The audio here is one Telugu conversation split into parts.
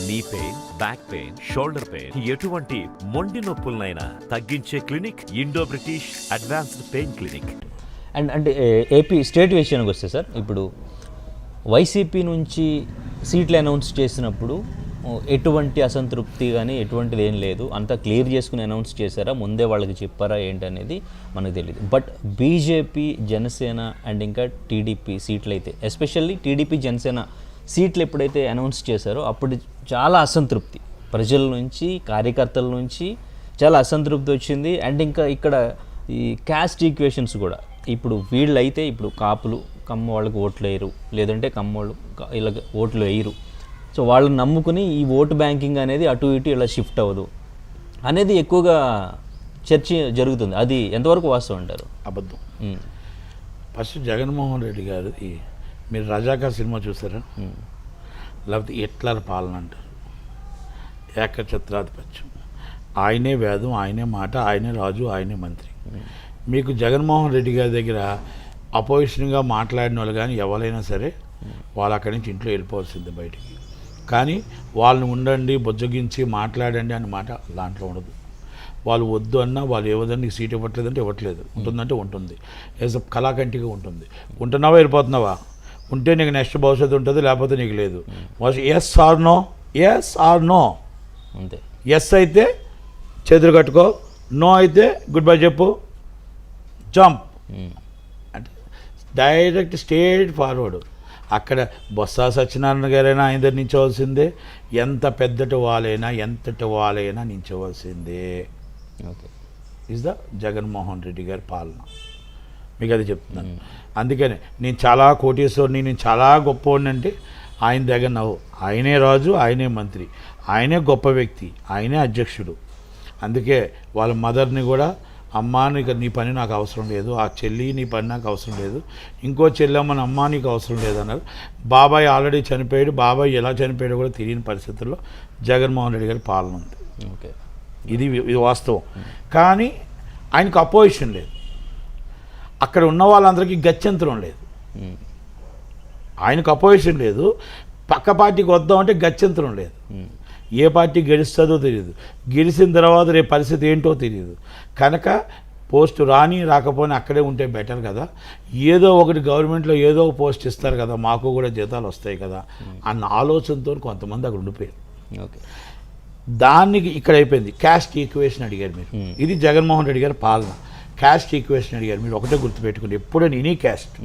Knee pain, back pain, shoulder pain, ఎటువంటి మొండి నొప్పులనైనా తగ్గించే clinic Indo British advanced pain clinic. అంటే ఏపీ స్టేట్ విషయానికి వస్తే సార్, ఇప్పుడు వైసీపీ నుంచి సీట్లు అనౌన్స్ చేసినప్పుడు ఎటువంటి అసంతృప్తి కానీ ఎటువంటిది ఏం లేదు, అంతా క్లియర్ చేసుకుని అనౌన్స్ చేశారా, ముందే వాళ్ళకి చెప్పారా ఏంటనేది మనకు తెలియదు. బట్ బీజేపీ, జనసేన అండ్ ఇంకా టీడీపీ సీట్లు అయితే, ఎస్పెషల్లీ టీడీపీ జనసేన సీట్లు ఎప్పుడైతే అనౌన్స్ చేశారో అప్పుడు చాలా అసంతృప్తి ప్రజల నుంచి, కార్యకర్తల నుంచి చాలా అసంతృప్తి వచ్చింది. అండ్ ఇంకా ఇక్కడ ఈ క్యాస్ట్ ఈక్వేషన్స్ కూడా, ఇప్పుడు వీళ్ళైతే ఇప్పుడు కాపులు కమ్మ వాళ్ళకి ఓట్లు వేయరు, లేదంటే కమ్మోళ్ళు ఇలా ఓట్లు వేయరు, సో వాళ్ళని నమ్ముకుని ఈ ఓటు బ్యాంకింగ్ అనేది అటు ఇటు ఇలా షిఫ్ట్ అవ్వదు అనేది ఎక్కువగా చర్చ జరుగుతుంది. అది ఎంతవరకు వాస్తవం అంటారు? అబద్ధం. ఫస్ట్ జగన్మోహన్ రెడ్డి గారు, మీరు రజాకార్ సినిమా చూసారా? లేకపోతే హిట్లర్ పాలన అంటారు, ఏకఛత్రాధిపత్యం. ఆయనే వేదం, ఆయనే మాట, ఆయనే రాజు, ఆయనే మంత్రి. మీకు జగన్మోహన్ రెడ్డి గారి దగ్గర అపోజిషన్గా మాట్లాడిన వాళ్ళు కానీ ఎవరైనా సరే వాళ్ళు అక్కడి నుంచి ఇంట్లో వెళ్ళిపోవాల్సిందే బయటికి. కానీ వాళ్ళని ఉండండి, బుజ్జగించి మాట్లాడండి అనే మాట దాంట్లో ఉండదు. వాళ్ళు వద్దు అన్నా, వాళ్ళు ఏవదన్నా నీకు సీట్ ఇవ్వట్లేదంటే ఇవ్వట్లేదు, ఉంటుందంటే ఉంటుంది. యాజ్ అ కళాకంటిగా ఉంటుంది. ఉంటున్నావా, వెళ్ళిపోతున్నావా? ఉంటే నీకు నెక్స్ట్ భవిష్యత్తు ఉంటుంది, లేకపోతే నీకు లేదు. Yes or no, yes or no అంతే. ఎస్ అయితే చేతులు కట్టుకో, నో అయితే గుడ్ బై చెప్పు, జంప్ అంటే డైరెక్ట్ స్ట్రేట్ ఫార్వర్డ్. అక్కడ బొత్స సత్యనారాయణ గారైనా ఆయన దగ్గర నించోవలసిందే, ఎంత పెద్దటి వాళ్ళైనా ఎంతటి వాళ్ళైనా నించోవలసిందే. Okay, is the Jaganmohan Reddy గారి పాలన. మీకు అది చెప్తున్నాను. అందుకని నేను చాలా కోటీశ్వరుని, నేను చాలా గొప్పవాడిని అంటే ఆయన దగ్గర నవ్వు. ఆయనే రాజు, ఆయనే మంత్రి, ఆయనే గొప్ప వ్యక్తి, ఆయనే అధ్యక్షుడు. అందుకే వాళ్ళ మదర్ని కూడా, అమ్మ నీ పని నాకు అవసరం లేదు, ఆ చెల్లి నీ పని నాకు అవసరం లేదు, ఇంకో చెల్లెమ్మని అమ్మ నీకు అవసరం లేదన్నారు. బాబాయ్ ఆల్రెడీ చనిపోయాడు, బాబాయ్ ఎలా చనిపోయాడో కూడా తెలియని పరిస్థితుల్లో జగన్మోహన్ రెడ్డి గారి పాలన ఉంది. ఓకే, ఇది వాస్తవం. కానీ ఆయనకు అపోజిషన్ లేదు, అక్కడ ఉన్న వాళ్ళందరికీ గత్యంతరం లేదు. ఆయనకు అపోజిషన్ లేదు, పక్క పార్టీకి వద్దామంటే గత్యంతరం లేదు. ఏ పార్టీ గెలుస్తుందో తెలియదు, గెలిచిన తర్వాత రేపు పరిస్థితి ఏంటో తెలియదు. కనుక పోస్ట్ రాని రాకపోయినా అక్కడే ఉంటే బెటర్ కదా, ఏదో ఒకటి గవర్నమెంట్లో ఏదో ఒక పోస్ట్ ఇస్తారు కదా, మాకు కూడా జీతాలు వస్తాయి కదా అన్న ఆలోచనతో కొంతమంది అక్కడ ఉండిపోయారు. ఓకే, దానికి ఇక్కడ అయిపోయింది. క్యాస్ట్ ఈక్వేషన్ అడిగారు మీరు, ఇది జగన్మోహన్ రెడ్డి గారి పాలన. క్యాస్ట్ ఈక్వేషన్ అడిగారు మీరు, ఒకటే గుర్తుపెట్టుకోండి, ఎప్పుడైనా ఎనీ క్యాస్ట్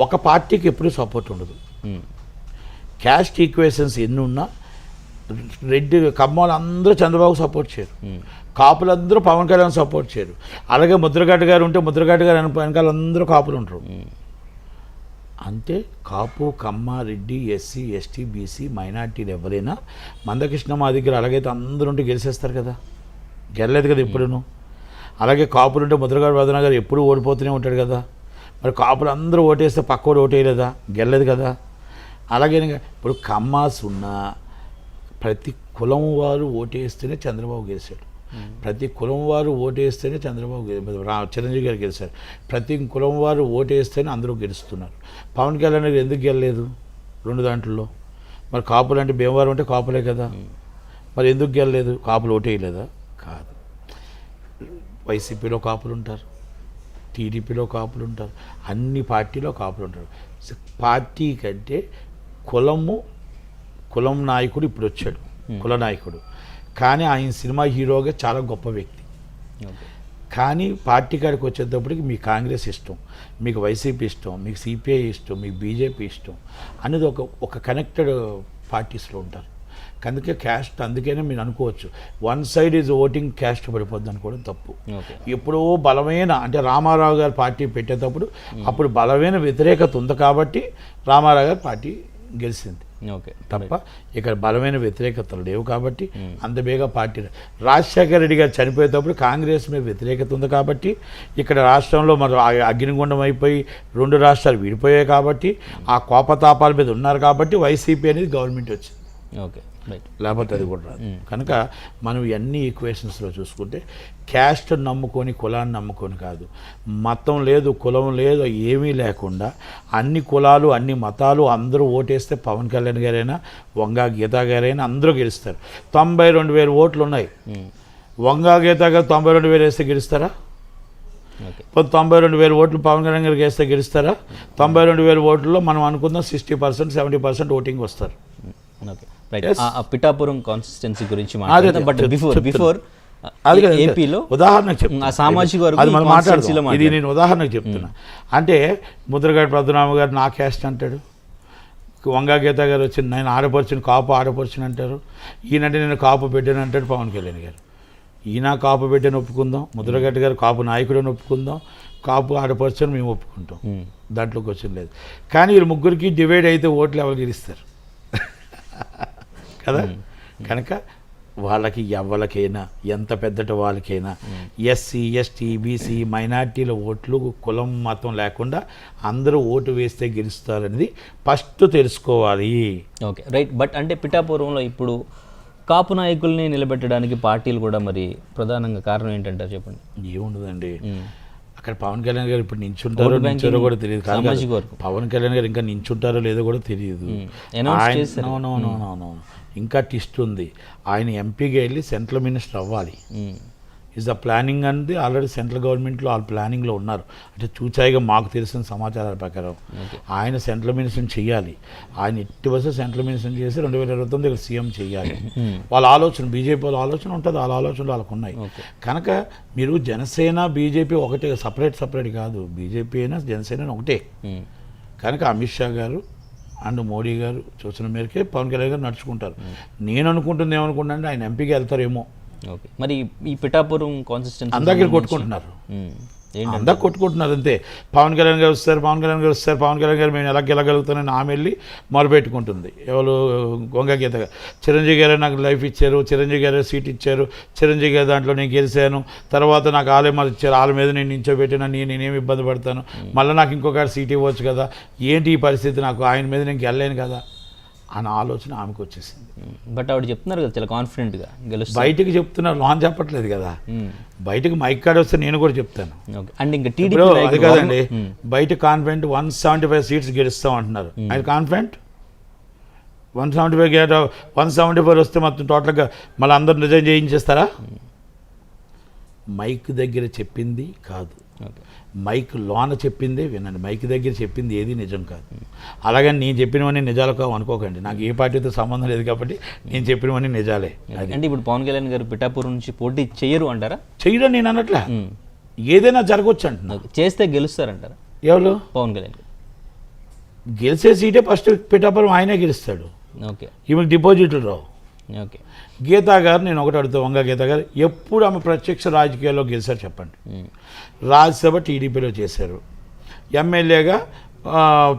ఒక పార్టీకి ఎప్పుడూ సపోర్ట్ ఉండదు. క్యాస్ట్ ఈక్వేషన్స్ ఎన్ని ఉన్నా రెడ్డి కమ్మాలు అందరూ చంద్రబాబు సపోర్ట్ చేయరు, కాపులందరూ పవన్ కళ్యాణ్ సపోర్ట్ చేయరు. అలాగే ముద్రగడ్డ గారు ఉంటే ముద్రగడ్డ గారు వెనకాల అందరూ కాపులు ఉంటారు. అంతే కాపు, కమ్మ, రెడ్డి, ఎస్సీ, ఎస్టీ, బీసీ, మైనార్టీలు ఎవరైనా మందకృష్ణ మా దగ్గర అలాగైతే అందరూ ఉంటే గెలిచేస్తారు కదా, గెలలేదు కదా ఎప్పుడును. అలాగే కాపులుంటే ముద్రగడ్డ వదన గారు ఎప్పుడూ ఓడిపోతూనే ఉంటాడు కదా, మరి కాపులు అందరూ ఓటేస్తే పక్కోడు ఓటేయలేదా, గెలలేదు కదా. అలాగే ఇప్పుడు కమ్మాస్ ఉన్న ప్రతి కులం వారు ఓటేస్తేనే చంద్రబాబు గెలిచాడు, ప్రతి కులం వారు ఓటేస్తేనే చంద్రబాబు చిరంజీవి గారు గెలిచారు, ప్రతి కులం వారు ఓటేస్తేనే అందరూ గెలుస్తున్నారు. పవన్ కళ్యాణ్ గారు ఎందుకు గెలలేదు రెండు దాంట్లో? మరి కాపులు అంటే భీమవరం అంటే కాపులే కదా, మరి ఎందుకు గెలలేదు? కాపులు ఓటేయలేదా? కాదు. వైసీపీలో కాపులు ఉంటారు, టీడీపీలో కాపులు ఉంటారు, అన్ని పార్టీలో కాపులు ఉంటారు. పార్టీ కంటే కులం నాయకుడు ఇప్పుడు వచ్చాడు, కుల నాయకుడు. కానీ ఆయన సినిమా హీరోగా చాలా గొప్ప వ్యక్తి. కానీ పార్టీ కాడికి వచ్చేటప్పటికి మీకు కాంగ్రెస్ ఇష్టం, మీకు వైసీపీ ఇష్టం, మీకు సిపిఐ ఇష్టం, మీకు బీజేపీ ఇష్టం అనేది ఒక కనెక్టెడ్ పార్టీస్లో ఉంటారు. అందుకే క్యాస్ట్, అందుకనే మీరు అనుకోవచ్చు one side is voting caste పడిపోద్ది అనుకోవడం తప్పు. ఎప్పుడో బలమైన అంటే రామారావు గారు పార్టీ పెట్టేటప్పుడు అప్పుడు బలమైన వ్యతిరేకత ఉంది కాబట్టి రామారావు గారు పార్టీ గెలిచింది తప్ప ఇక్కడ బలమైన వ్యతిరేకతలు లేవు కాబట్టి అంత బేగా పార్టీ. రాజశేఖర రెడ్డి గారు చనిపోయేటప్పుడు కాంగ్రెస్ మీద వ్యతిరేకత ఉంది కాబట్టి ఇక్కడ రాష్ట్రంలో మరి అగ్నిగుండం అయిపోయి రెండు రాష్ట్రాలు విడిపోయాయి కాబట్టి ఆ కోపతాపాల మీద ఉన్నారు కాబట్టి వైసీపీ అనేది గవర్నమెంట్ వచ్చింది. Okay right. లేకపోతే అది కూడా రాదు. కనుక మనం ఇవన్నీ ఈక్వేషన్స్లో చూసుకుంటే క్యాస్ట్ నమ్ముకొని కులాన్ని నమ్ముకొని కాదు, మతం లేదు కులం లేదు ఏమీ లేకుండా అన్ని కులాలు అన్ని మతాలు అందరూ ఓటేస్తే పవన్ కళ్యాణ్ గారైనా వంగా గీతా గారైనా అందరూ గెలుస్తారు. 92,000 ఓట్లు ఉన్నాయి. వంగా గీతా గారు 92,000 వేస్తే గెలుస్తారా? 92,000 ఓట్లు పవన్ కళ్యాణ్ గారికి వేస్తే గెలుస్తారా? 92,000 ఓట్లలో మనం అనుకుందాం 60% 70% ఓటింగ్ వస్తారు. Okay right. పిఠాపురం కాన్స్టిట్యున్సీ గురించి మాట్లాడదాం. బట్ బిఫోర్ ఏపీలో ఉదాహరణకు చెప్తున్నా, సామాజిక అది మనం మాట్లాడదాం. ఇది నేను ఉదాహరణకు చెప్తున్నా. అంటే ముద్రగడ పద్మనాభ గారు నా క్యాస్ట్ అంటాడు, వంగా గీత గారు వచ్చి నేను ఆడపడుచుని కాపు ఆడపడుచుని అంటారు, ఈయనంటే నేను కాపు పెట్టాను అంటాడు పవన్ కళ్యాణ్ గారు. ఈయన కాపు పెట్టని ఒప్పుకుందాం, ముద్రగడ్డ గారు కాపు నాయకుడని ఒప్పుకుందాం, కాపు ఆడపడుచుని మేము ఒప్పుకుంటాం, దాంట్లో క్వశ్చన్ లేదు. కానీ వీళ్ళు ముగ్గురికి డివైడ్ అయితే ఓట్లు ఎవరు గెలుస్తారు కదా? కనుక వాళ్ళకి ఎవరికైనా ఎంత పెద్దటి వాళ్ళకైనా ఎస్సీ ఎస్టీ బీసీ మైనార్టీల ఓట్లు కులం మతం లేకుండా అందరూ ఓటు వేస్తే గెలుస్తారనేది ఫస్ట్ తెలుసుకోవాలి. Okay right. బట్ అంటే పిఠాపురంలో ఇప్పుడు కాపు నాయకుల్ని నిలబెట్టడానికి పార్టీలు కూడా మరి ప్రధానంగా కారణం ఏంటంటారు చెప్పండి? ఏముండదండి, అక్కడ పవన్ కళ్యాణ్ గారు ఇప్పుడు నించుంటారో నించారో కూడా తెలియదు. పవన్ కళ్యాణ్ గారు ఇంకా నించుంటారో లేదో కూడా తెలియదు. ఇంకా ట్విస్ట్ ఉంది. ఆయన ఎంపీగా వెళ్ళి సెంట్రల్ మినిస్టర్ అవ్వాలి. ఈజ్ ద ప్లానింగ్ అనేది ఆల్రెడీ సెంట్రల్ గవర్నమెంట్లో వాళ్ళు ప్లానింగ్లో ఉన్నారు. అంటే చూచాయిగా మాకు తెలిసిన సమాచారాల ప్రకారం ఆయన సెంట్రల్ మినిస్టర్ని చేయాలి. ఆయన ఎట్టి వస్తే సెంట్రల్ మినిస్టర్ని చేసి 2029 ఇక్కడ సీఎం చేయాలి. వాళ్ళ ఆలోచన, బీజేపీ వాళ్ళ ఆలోచన ఉంటుంది, వాళ్ళ ఆలోచనలు వాళ్ళకు ఉన్నాయి. కనుక మీరు జనసేన బీజేపీ ఒకటే, సపరేట్ కాదు. బీజేపీ అయినా జనసేన ఒకటే. కనుక అమిత్ షా గారు అండ్ మోడీ గారు చూసిన మేరకే పవన్ కళ్యాణ్ గారు నడుచుకుంటారు. నేను అనుకుంటుంది ఏమనుకుంటా అంటే ఆయన ఎంపీకి వెళ్తారేమో. ఓకే, మరి ఈ పిఠాపురం కాన్స్టిట్యున్సీ అందరికీ కొట్టుకుంటున్నారు, అందరు కొట్టుకుంటున్నారు అంతే. పవన్ కళ్యాణ్ గారు వస్తారు, పవన్ కళ్యాణ్ గారు వస్తారు, పవన్ కళ్యాణ్ గారు మేము ఎలా గెలగలుగుతానని ఆమె వెళ్ళి మొరపెట్టుకుంటుంది. ఎవరు గొంగ గీత గారు. చిరంజీవి గారే నాకు లైఫ్ ఇచ్చారు, చిరంజీవి గారే సీట్ ఇచ్చారు, చిరంజీవి గారు దాంట్లో నేను గెలిచాను, తర్వాత నాకు ఆలే మరి ఇచ్చారు, వాళ్ళ మీద నేను నించోబెట్టినా నేనేమి ఇబ్బంది పడతాను, మళ్ళీ నాకు ఇంకొకటి సీట్ ఇవ్వచ్చు కదా, ఏంటి ఈ పరిస్థితి, నాకు ఆయన మీద నేను గెలలేను కదా అన్న ఆలోచన ఆమెకు వచ్చేసింది. బట్ ఆవిడ చెప్తున్నారు కదా చాలా కాన్ఫిడెంట్గా గెలుస్తారు. బయటకు చెప్తున్నారు, లోన్ చెప్పట్లేదు కదా. బయటకు మైక్ కార్డ్ వస్తే నేను కూడా చెప్తాను. అండ్ ఇంకా అది కాదండి, బయట కాన్ఫిడెంట్ 175 సీట్స్ గెలుస్తాం అంటున్నారు. ఆయన కాన్ఫిడెంట్ 175 వస్తే మొత్తం టోటల్గా మళ్ళీ అందరు నిజం చేయించేస్తారా? మైక్ దగ్గర చెప్పింది కాదు, మైక్ లోన చెప్పిందే వినండి. మైక్ దగ్గర చెప్పింది ఏది నిజం కాదు. అలాగని నేను చెప్పినవన్నీ నిజాలు కావు అనుకోకండి. నాకు ఏ పార్టీతో సంబంధం లేదు కాబట్టి నేను చెప్పినవన్నీ నిజాలే. అంటే ఇప్పుడు పవన్ కళ్యాణ్ గారు పిఠాపురం నుంచి పోటీ చేయరు అంటారా? చేయడం నేను అన్నట్లే, ఏదైనా జరగవచ్చు అంటున్నా. చేస్తే గెలుస్తారంటారా? ఎవరు? పవన్ కళ్యాణ్ గారు గెలిచే సీటే ఫస్ట్ పిఠాపురం ఆయనే గెలుస్తాడు. ఓకే, ఈమెకు డిపాజిట్లు రావు. ఓకే. గీతా గారు నేను ఒకటి అడుగుతా, వంగ గీతా గారు ఎప్పుడు ఆమె ప్రత్యక్ష రాజకీయాల్లో గెలిచారు చెప్పండి? రాజ్యసభ టీడీపీలో చేశారు, ఎమ్మెల్యేగా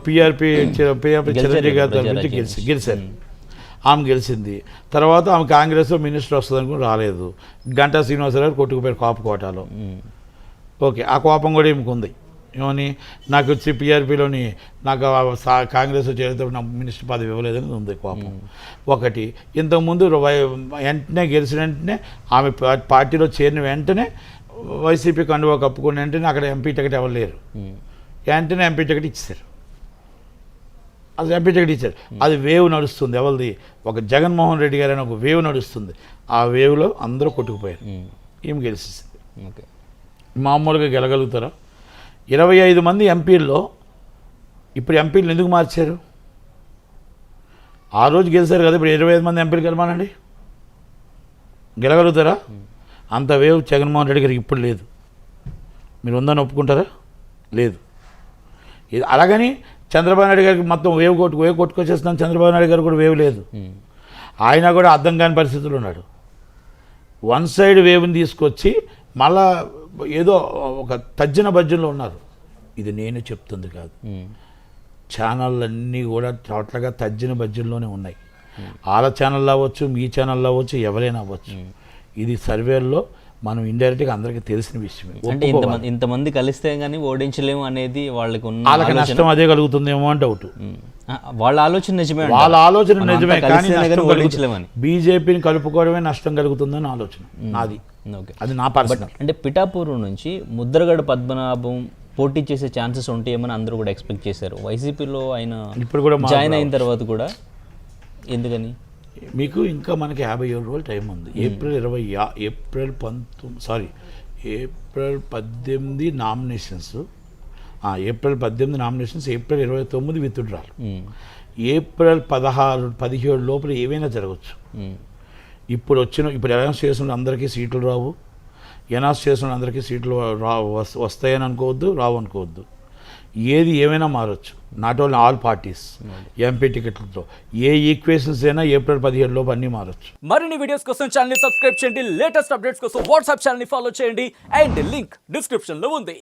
పిఆర్పి చిరంజీవి గారి తరఫు నుంచి గెలిచారు. ఆమె గెలిచింది. తర్వాత ఆమె కాంగ్రెస్లో మినిస్టర్ వస్తుంది అనుకుని రాలేదు. గంటా శ్రీనివాసరావు గారు కొట్టుకుపోయారు కాపు కోటాలో. ఓకే, ఆ కోపం కూడా ఈమెకు ఉంది. ఏమని, నాకు వచ్చి పిఆర్పీలోని నాకు కాంగ్రెస్ చేరితే నాకు మినిస్టర్ పదవి ఇవ్వలేదని ఉంది కోపం ఒకటి. ఇంతకుముందు వెంటనే గెలిచిన వెంటనే ఆమె పార్టీలో చేరిన వెంటనే వైసీపీ కండువా కప్పుకుని వెంటనే అక్కడ ఎంపీ టికెట్ ఇవ్వలేరు, వెంటనే ఎంపీ టికెట్ ఇచ్చారు. అది ఎంపీ టికెట్ ఇచ్చారు. అది వేవ్ నడుస్తుంది. ఎవరిది? ఒక జగన్మోహన్ రెడ్డి గారు అని ఒక వేవ్ నడుస్తుంది. ఆ వేవ్లో అందరూ కొట్టుకుపోయారు. ఏం గెలిచేసింది? మామూలుగా గెలగలుగుతారా? 25 మంది ఎంపీల్లో ఇప్పుడు ఎంపీలు ఎందుకు మార్చారు? ఆ రోజు గెలిచారు కదా, ఇప్పుడు 25 మంది ఎంపీలు గెలవాలండి, గెలగలుగుతారా? అంత వేవ్ జగన్మోహన్ రెడ్డి గారికి ఇప్పుడు లేదు. మీరు ఉందని ఒప్పుకుంటారా? లేదు. అలాగని చంద్రబాబు నాయుడు గారికి మొత్తం వేవ్ కొట్టుకొచ్చేస్తున్నాం. చంద్రబాబు నాయుడు గారు కూడా వేవ్ లేదు. ఆయన కూడా అర్థం కాని పరిస్థితులు ఉన్నాడు. వన్ సైడ్ వేవ్ని తీసుకొచ్చి మళ్ళా ఏదో ఒక తజ్జన భజ్జంలో ఉన్నారు. ఇది నేను చెప్తుంది కాదు, ఛానళ్ళన్నీ కూడా టోటల్గా తజ్జన భజ్జంలోనే ఉన్నాయి. వాళ్ళ ఛానల్ అవ్వచ్చు, మీ ఛానల్ అవ్వచ్చు, ఎవరైనా అవ్వచ్చు. ఇది సర్వేల్లో మనం ఇండైరెక్ట్గా అందరికీ తెలిసిన విషయమే. అంటే ఇంతమంది కలిస్తే గానీ ఓడించలేము అనేది వాళ్ళకి ఉన్న వాళ్ళకి నష్టం అదే కలుగుతుందేమో అని డౌట్. వాళ్ళ ఆలోచన నిజమే, వాళ్ళ ఆలోచన నిజమే, కానీ ఓడించలేమని బీజేపీని కలుపుకోవడమే నష్టం కలుగుతుందని ఆలోచన నాది. అది నా పర్సనల్. అంటే పిఠాపూర్ నుంచి ముద్రగడ పద్మనాభం పోటీ చేసే ఛాన్సెస్ ఉంటాయేమని అందరూ కూడా ఎక్స్పెక్ట్ చేశారు. వైసీపీలో ఆయన ఇప్పుడు కూడా జాయిన్ అయిన తర్వాత కూడా ఎందుకని? మీకు ఇంకా మనకి 57 రోజులు టైం ఉంది. April 18 nominations, April 18 nominations, April 29 withdrawal, April 16-17 లోపల ఏవైనా జరగచ్చు. ఇప్పుడు అనౌన్స్ చేసిన అందరికీ సీట్లు రావు, అనౌన్స్ చేసిన అందరికీ సీట్లు వస్తాయని అనుకోవద్దు, రావు అనుకోవద్దు. ఏది ఏమైనా మారచ్చు. Not only all parties MP టికెట్లతో ఏ ఈక్వేషన్స్ అయినా ఏప్రిల్ 17 లోపు అన్నీ మారచ్చు. మరిన్ని వీడియోస్ కోసం ఛానల్ ని సబ్స్క్రైబ్ చేయండి, లేటెస్ట్ అప్డేట్స్ కోసం వాట్సాప్ ఛానల్ ని ఫాలో చేయండి అండ్ లింక్ డిస్క్రిప్షన్ లో ఉంది.